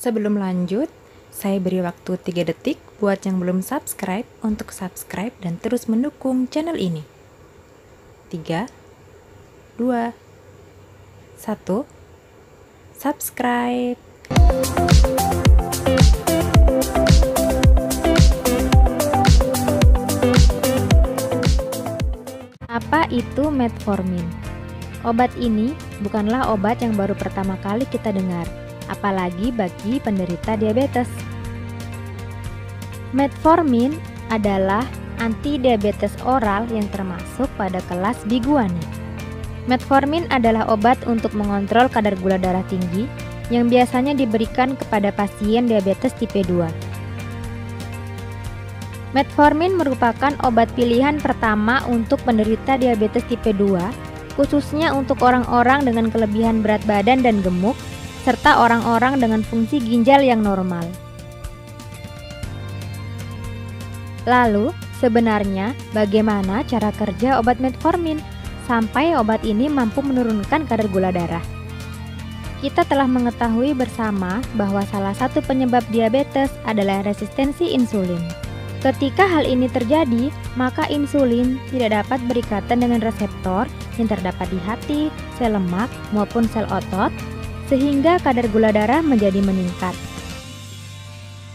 Sebelum lanjut, saya beri waktu 3 detik buat yang belum subscribe untuk subscribe dan terus mendukung channel ini. 3, 2, 1, subscribe. Apa itu metformin? Obat ini bukanlah obat yang baru pertama kali kita dengar, apalagi bagi penderita diabetes. Metformin adalah antidiabetes oral yang termasuk pada kelas biguani. Metformin adalah obat untuk mengontrol kadar gula darah tinggi yang biasanya diberikan kepada pasien diabetes tipe 2. Metformin merupakan obat pilihan pertama untuk penderita diabetes tipe 2, khususnya untuk orang-orang dengan kelebihan berat badan dan gemuk, serta orang-orang dengan fungsi ginjal yang normal. Lalu, sebenarnya bagaimana cara kerja obat metformin sampai obat ini mampu menurunkan kadar gula darah? Kita telah mengetahui bersama bahwa salah satu penyebab diabetes adalah resistensi insulin. Ketika hal ini terjadi, maka insulin tidak dapat berikatan dengan reseptor yang terdapat di hati, sel lemak, maupun sel otot, sehingga kadar gula darah menjadi meningkat.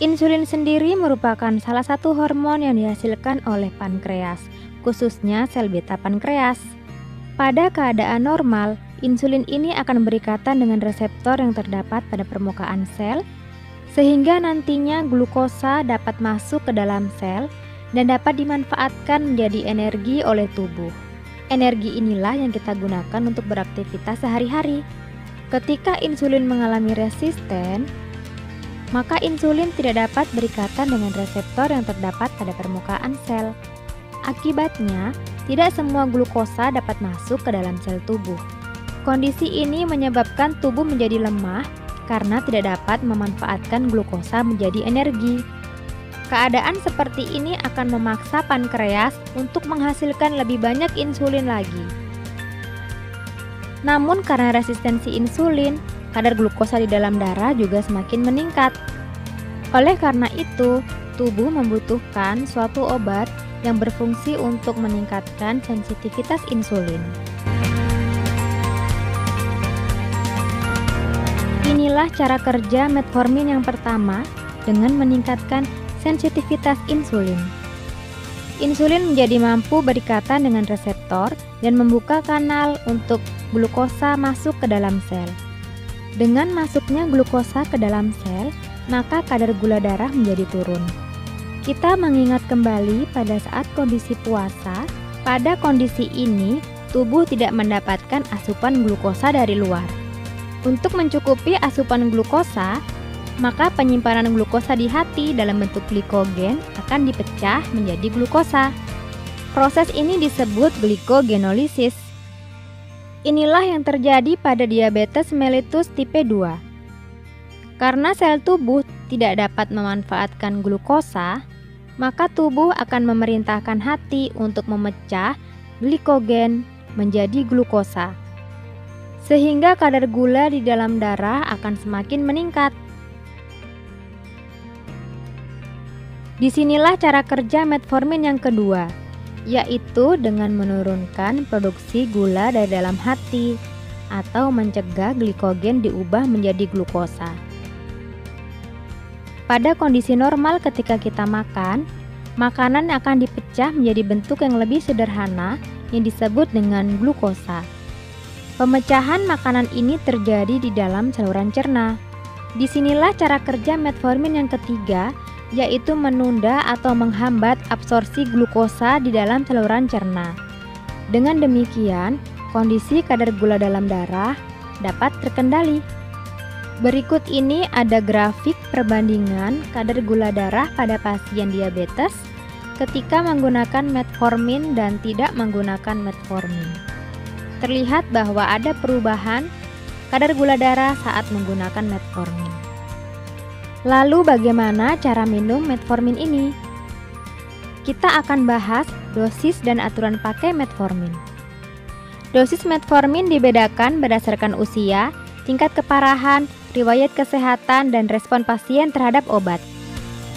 Insulin sendiri merupakan salah satu hormon yang dihasilkan oleh pankreas, khususnya sel beta pankreas. Pada keadaan normal, insulin ini akan berikatan dengan reseptor yang terdapat pada permukaan sel, sehingga nantinya glukosa dapat masuk ke dalam sel dan dapat dimanfaatkan menjadi energi oleh tubuh. Energi inilah yang kita gunakan untuk beraktivitas sehari-hari. Ketika insulin mengalami resisten, maka insulin tidak dapat berikatan dengan reseptor yang terdapat pada permukaan sel. Akibatnya, tidak semua glukosa dapat masuk ke dalam sel tubuh. Kondisi ini menyebabkan tubuh menjadi lemah karena tidak dapat memanfaatkan glukosa menjadi energi. Keadaan seperti ini akan memaksa pankreas untuk menghasilkan lebih banyak insulin lagi. Namun karena resistensi insulin, kadar glukosa di dalam darah juga semakin meningkat. Oleh karena itu, tubuh membutuhkan suatu obat yang berfungsi untuk meningkatkan sensitivitas insulin. Inilah cara kerja metformin yang pertama dengan meningkatkan sensitivitas insulin. Insulin menjadi mampu berikatan dengan reseptor dan membuka kanal untuk glukosa masuk ke dalam sel. Dengan masuknya glukosa ke dalam sel, maka kadar gula darah menjadi turun. Kita mengingat kembali pada saat kondisi puasa. Pada kondisi ini, tubuh tidak mendapatkan asupan glukosa dari luar. Untuk mencukupi asupan glukosa, maka penyimpanan glukosa di hati dalam bentuk glikogen akan dipecah menjadi glukosa. Proses ini disebut glikogenolisis. Inilah yang terjadi pada diabetes mellitus tipe 2. Karena sel tubuh tidak dapat memanfaatkan glukosa, maka tubuh akan memerintahkan hati untuk memecah glikogen menjadi glukosa, sehingga kadar gula di dalam darah akan semakin meningkat. Disinilah cara kerja metformin yang kedua, yaitu dengan menurunkan produksi gula dari dalam hati atau mencegah glikogen diubah menjadi glukosa. Pada kondisi normal ketika kita makan, makanan akan dipecah menjadi bentuk yang lebih sederhana yang disebut dengan glukosa. Pemecahan makanan ini terjadi di dalam saluran cerna. Disinilah cara kerja metformin yang ketiga, yaitu menunda atau menghambat absorpsi glukosa di dalam saluran cerna. Dengan demikian, kondisi kadar gula dalam darah dapat terkendali. Berikut ini ada grafik perbandingan kadar gula darah pada pasien diabetes ketika menggunakan metformin dan tidak menggunakan metformin. Terlihat bahwa ada perubahan kadar gula darah saat menggunakan metformin. Lalu bagaimana cara minum metformin ini? Kita akan bahas dosis dan aturan pakai metformin. Dosis metformin dibedakan berdasarkan usia, tingkat keparahan, riwayat kesehatan, dan respon pasien terhadap obat.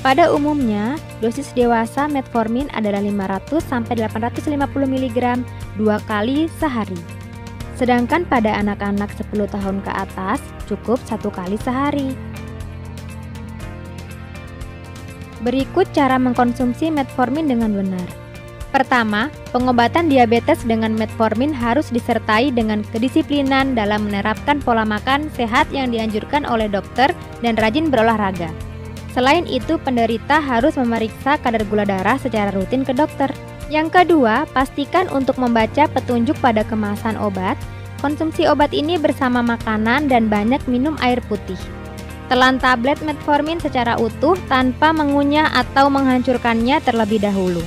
Pada umumnya, dosis dewasa metformin adalah 500-850 mg 2 kali sehari. Sedangkan pada anak-anak 10 tahun ke atas cukup 1 kali sehari. Berikut cara mengkonsumsi metformin dengan benar. Pertama, pengobatan diabetes dengan metformin harus disertai dengan kedisiplinan dalam menerapkan pola makan sehat yang dianjurkan oleh dokter dan rajin berolahraga. Selain itu, penderita harus memeriksa kadar gula darah secara rutin ke dokter. Yang kedua, pastikan untuk membaca petunjuk pada kemasan obat. Konsumsi obat ini bersama makanan dan banyak minum air putih. Telan tablet metformin secara utuh tanpa mengunyah atau menghancurkannya terlebih dahulu.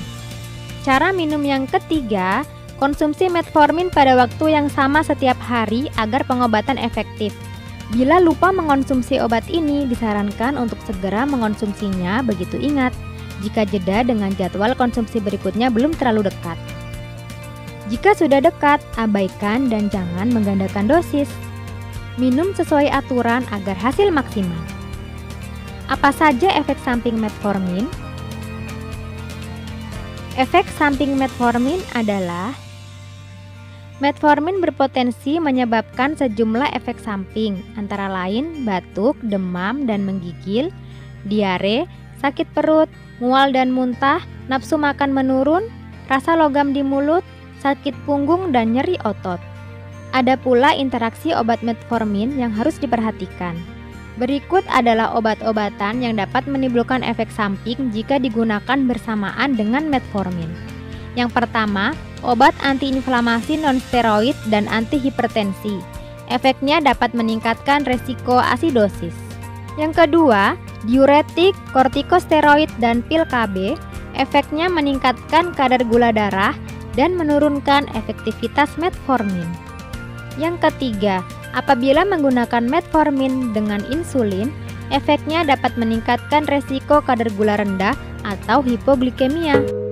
Cara minum yang ketiga, konsumsi metformin pada waktu yang sama setiap hari agar pengobatan efektif. Bila lupa mengonsumsi obat ini, disarankan untuk segera mengonsumsinya. Begitu ingat, jika jeda dengan jadwal konsumsi berikutnya belum terlalu dekat. Jika sudah dekat, abaikan dan jangan menggandakan dosis. Minum sesuai aturan agar hasil maksimal. Apa saja efek samping metformin? Efek samping metformin adalah metformin berpotensi menyebabkan sejumlah efek samping, antara lain batuk, demam dan menggigil, diare, sakit perut, mual dan muntah, nafsu makan menurun, rasa logam di mulut, sakit punggung dan nyeri otot. Ada pula interaksi obat metformin yang harus diperhatikan. Berikut adalah obat-obatan yang dapat menimbulkan efek samping jika digunakan bersamaan dengan metformin. Yang pertama, obat antiinflamasi nonsteroid dan antihipertensi. Efeknya dapat meningkatkan resiko asidosis. Yang kedua, diuretik, kortikosteroid dan pil KB. Efeknya meningkatkan kadar gula darah dan menurunkan efektivitas metformin. Yang ketiga, apabila menggunakan metformin dengan insulin, efeknya dapat meningkatkan resiko kadar gula rendah atau hipoglikemia.